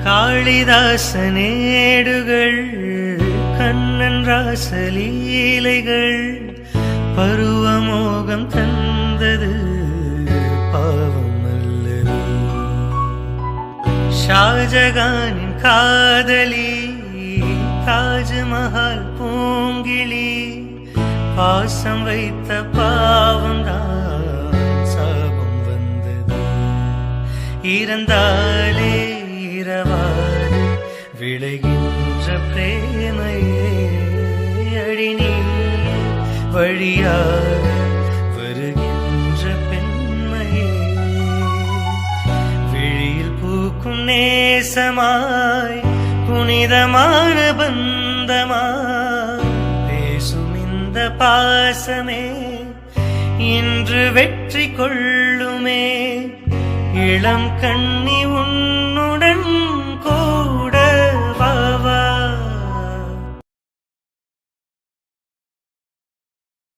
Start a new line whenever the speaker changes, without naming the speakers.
காளிதாசனேடுகள் கண்ணன் ராசலீலைகள் பருவமோகம் தந்தது பாவம் அல்லது. ஷாஜகானின் காதலி தாஜ்மஹால் பூங்கிளி பாசம் வைத்த பாவம்தான் சாபம் வந்தது. இறந்தாலே இரவாது விளைகின்ற பிரேமையே அடிநீ வழியாக வருகின்ற பெண்மையே விழியில் பூக்கும் நேசமாய் புனிதமான பந்தமாய் பேசும் இந்த பாசமே இன்று வெற்றி கொள்ளுமே. இளம் கண்ணி உன்